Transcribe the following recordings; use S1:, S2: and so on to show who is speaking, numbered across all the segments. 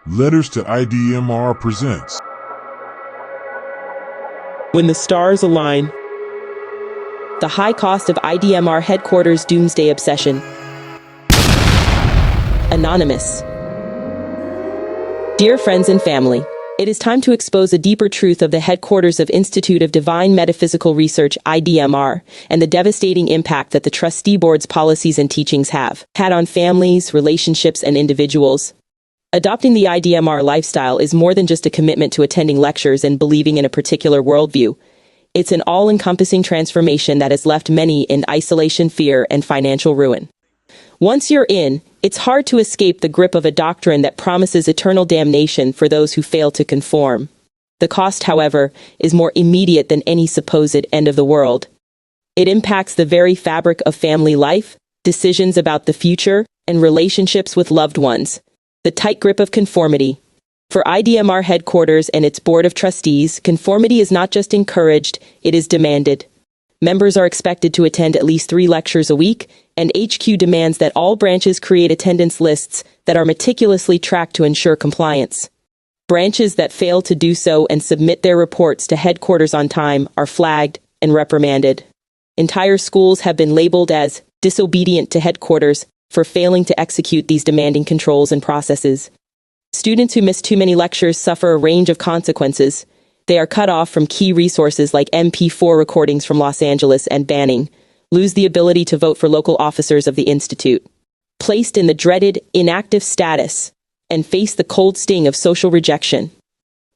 S1: Letters to IDMR presents.
S2: When the stars align. The high cost of IDMR headquarters doomsday obsession. Anonymous. Dear friends and family, it is time to expose a deeper truth of the headquarters of Institute of Divine Metaphysical Research, IDMR, and the devastating impact that the trustee board's policies and teachings have had on families, relationships, and individuals. Adopting the IDMR lifestyle is more than just a commitment to attending lectures and believing in a particular worldview. It's an all-encompassing transformation that has left many in isolation, fear, and financial ruin. Once you're in, it's hard to escape the grip of a doctrine that promises eternal damnation for those who fail to conform. The cost, however, is more immediate than any supposed end of the world. It impacts the very fabric of family life, decisions about the future, and relationships with loved ones. The tight grip of conformity. For IDMR headquarters and its board of trustees, conformity is not just encouraged, it is demanded. Members are expected to attend at least 3 lectures a week, and HQ demands that all branches create attendance lists that are meticulously tracked to ensure compliance. Branches that fail to do so and submit their reports to headquarters on time are flagged and reprimanded. Entire schools have been labeled as disobedient to headquarters for failing to execute these demanding controls and processes. Students who miss too many lectures suffer a range of consequences. They are cut off from key resources like MP4 recordings from Los Angeles and banning, lose the ability to vote for local officers of the Institute, placed in the dreaded inactive status, and face the cold sting of social rejection.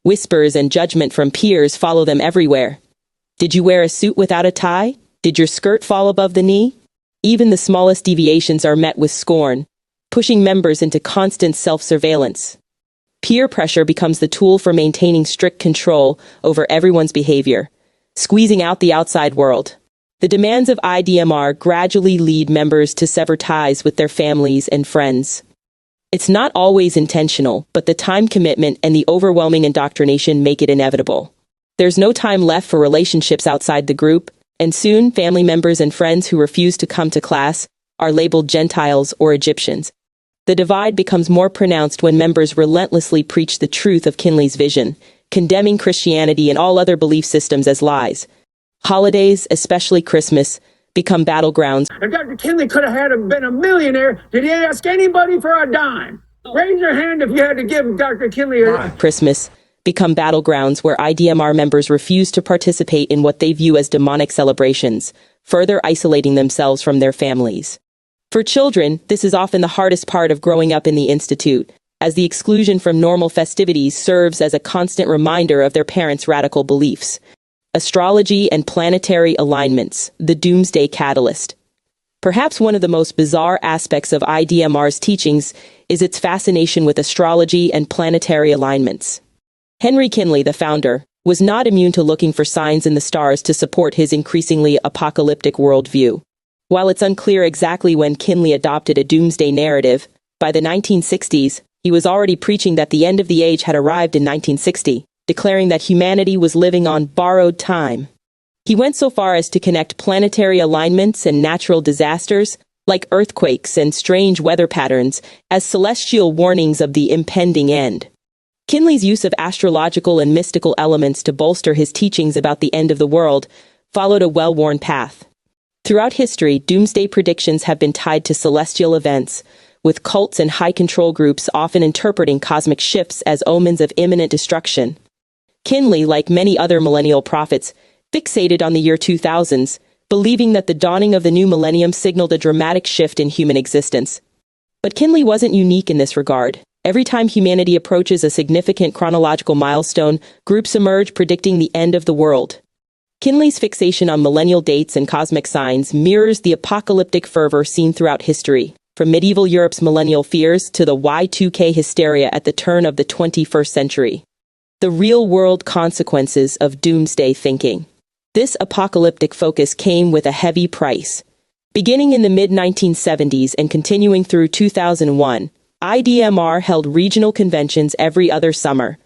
S2: Whispers and judgment from peers follow them everywhere. Did you wear a suit without a tie? Did your skirt fall above the knee? Even the smallest deviations are met with scorn, pushing members into constant self-surveillance. Peer pressure becomes the tool for maintaining strict control over everyone's behavior, squeezing out the outside world. The demands of IDMR gradually lead members to sever ties with their families and friends. It's not always intentional, but the time commitment and the overwhelming indoctrination make it inevitable. There's no time left for relationships outside the group, and soon family members and friends who refuse to come to class are labeled Gentiles or Egyptians. The divide becomes more pronounced when members relentlessly preach the truth of Kinley's vision, condemning Christianity and all other belief systems as lies. Holidays, especially Christmas, become battlegrounds.
S3: And Dr. Kinley could have been a millionaire. Did he ask anybody for a dime? Raise your hand if you had to give Dr. Kinley a dime.
S2: Christmas become battlegrounds where IDMR members refuse to participate in what they view as demonic celebrations, further isolating themselves from their families. For children, this is often the hardest part of growing up in the Institute, as the exclusion from normal festivities serves as a constant reminder of their parents' radical beliefs. Astrology and planetary alignments, the Doomsday catalyst. Perhaps one of the most bizarre aspects of IDMR's teachings is its fascination with astrology and planetary alignments. Henry Kinley, the founder, was not immune to looking for signs in the stars to support his increasingly apocalyptic worldview. While it's unclear exactly when Kinley adopted a doomsday narrative, by the 1960s, he was already preaching that the end of the age had arrived in 1960, declaring that humanity was living on borrowed time. He went so far as to connect planetary alignments and natural disasters, like earthquakes and strange weather patterns, as celestial warnings of the impending end. Kinley's use of astrological and mystical elements to bolster his teachings about the end of the world followed a well-worn path. Throughout history, doomsday predictions have been tied to celestial events, with cults and high-control groups often interpreting cosmic shifts as omens of imminent destruction. Kinley, like many other millennial prophets, fixated on the year 2000s, believing that the dawning of the new millennium signaled a dramatic shift in human existence. But Kinley wasn't unique in this regard. Every time humanity approaches a significant chronological milestone, groups emerge predicting the end of the world. Kinley's fixation on millennial dates and cosmic signs mirrors the apocalyptic fervor seen throughout history, from medieval Europe's millennial fears to the Y2K hysteria at the turn of the 21st century. The real-world consequences of doomsday thinking. This apocalyptic focus came with a heavy price. Beginning in the mid-1970s and continuing through 2001, IDMR held regional conventions every other summer.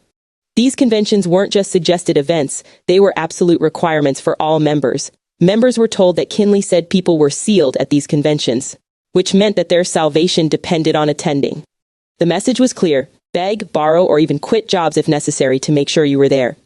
S2: These conventions weren't just suggested events, they were absolute requirements for all members. Members were told that Kinley said people were sealed at these conventions, which meant that their salvation depended on attending. The message was clear: beg, borrow, or even quit jobs if necessary to make sure you were there.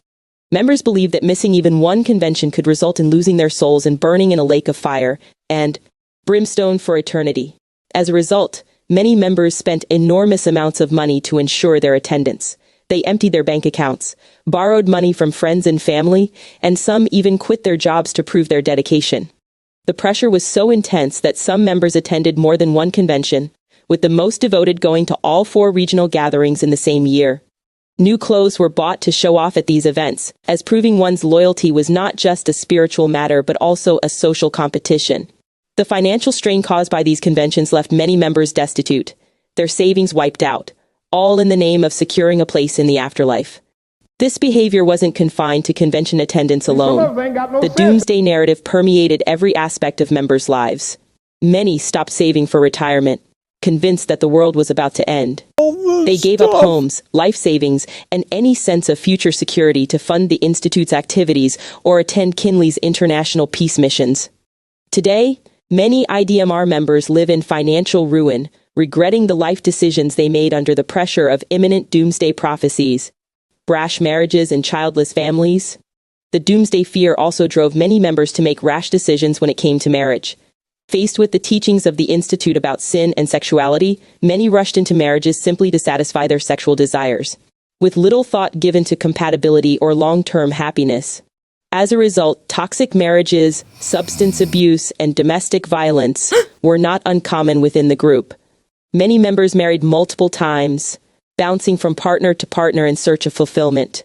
S2: Members believed that missing even one convention could result in losing their souls and burning in a lake of fire and brimstone for eternity. As a result, many members spent enormous amounts of money to ensure their attendance. They emptied their bank accounts, borrowed money from friends and family, and some even quit their jobs to prove their dedication. The pressure was so intense that some members attended more than one convention, with the most devoted going to all 4 regional gatherings in the same year. New clothes were bought to show off at these events, as proving one's loyalty was not just a spiritual matter but also a social competition. The financial strain caused by these conventions left many members destitute, their savings wiped out, all in the name of securing a place in the afterlife. This behavior wasn't confined to convention attendance alone. The Doomsday narrative permeated every aspect of members' lives. Many stopped saving for retirement, convinced that the world was about to end. They gave up homes, life savings, and any sense of future security to fund the Institute's activities or attend Kinley's international peace missions. Today, many IDMR members live in financial ruin, regretting the life decisions they made under the pressure of imminent doomsday prophecies. Brash marriages and childless families. The doomsday fear also drove many members to make rash decisions when it came to marriage. Faced with the teachings of the Institute about sin and sexuality, many rushed into marriages simply to satisfy their sexual desires, with little thought given to compatibility or long-term happiness. As a result, toxic marriages, substance abuse, and domestic violence were not uncommon within the group. Many members married multiple times, bouncing from partner to partner in search of fulfillment.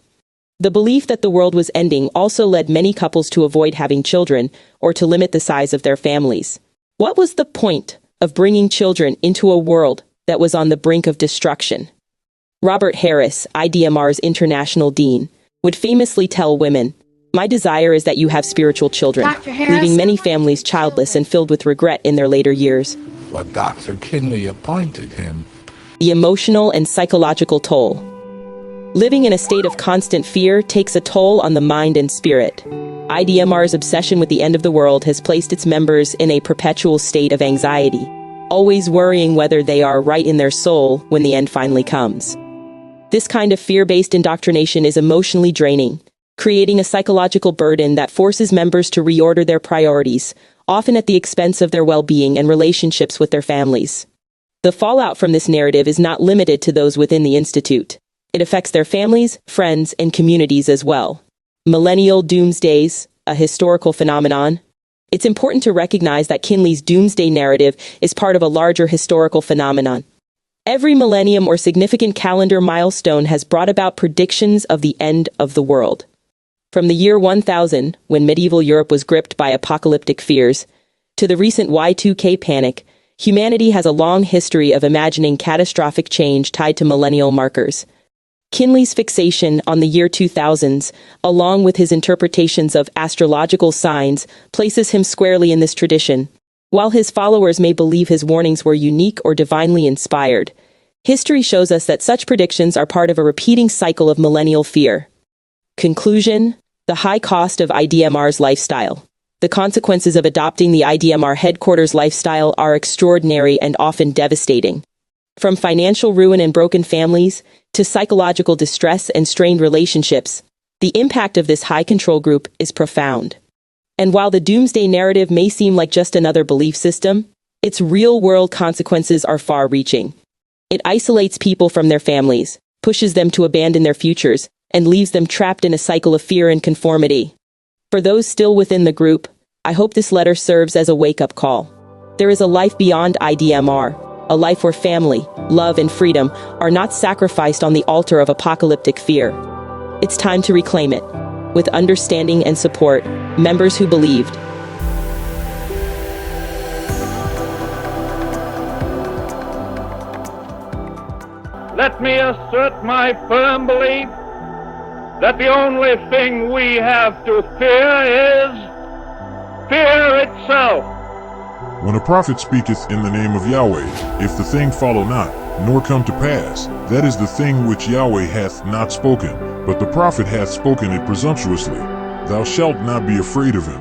S2: The belief that the world was ending also led many couples to avoid having children or to limit the size of their families. What was the point of bringing children into a world that was on the brink of destruction? Robert Harris, IDMR's international dean, would famously tell women, "My desire is that you have spiritual children," leaving many families childless and filled with regret in their later years.
S4: But Dr. Kinley appointed him.
S2: The emotional and psychological toll. Living in a state of constant fear takes a toll on the mind and spirit. IDMR's obsession with the end of the world has placed its members in a perpetual state of anxiety, always worrying whether they are right in their soul when the end finally comes. This kind of fear-based indoctrination is emotionally draining, creating a psychological burden that forces members to reorder their priorities, often at the expense of their well-being and relationships with their families. The fallout from this narrative is not limited to those within the Institute. It affects their families, friends, and communities as well. Millennial doomsdays, a historical phenomenon. It's important to recognize that Kinley's doomsday narrative is part of a larger historical phenomenon. Every millennium or significant calendar milestone has brought about predictions of the end of the world. From the year 1000, when medieval Europe was gripped by apocalyptic fears, to the recent Y2K panic, humanity has a long history of imagining catastrophic change tied to millennial markers. Kinley's fixation on the year 2000s, along with his interpretations of astrological signs, places him squarely in this tradition. While his followers may believe his warnings were unique or divinely inspired, history shows us that such predictions are part of a repeating cycle of millennial fear. Conclusion: the high cost of IDMR's lifestyle. The consequences of adopting the IDMR headquarters lifestyle are extraordinary and often devastating. From financial ruin and broken families, to psychological distress and strained relationships, the impact of this high control group is profound. And while the doomsday narrative may seem like just another belief system, its real-world consequences are far-reaching. It isolates people from their families, pushes them to abandon their futures, and leaves them trapped in a cycle of fear and conformity. For those still within the group, I hope this letter serves as a wake-up call. There is a life beyond IDMR, a life where family, love, and freedom are not sacrificed on the altar of apocalyptic fear. It's time to reclaim it, with understanding and support, members who believed.
S5: Let me assert my firm belief that the only thing we have to fear is fear itself.
S1: When a prophet speaketh in the name of Yahweh, if the thing follow not, nor come to pass, that is the thing which Yahweh hath not spoken, but the prophet hath spoken it presumptuously. Thou shalt not be afraid of him,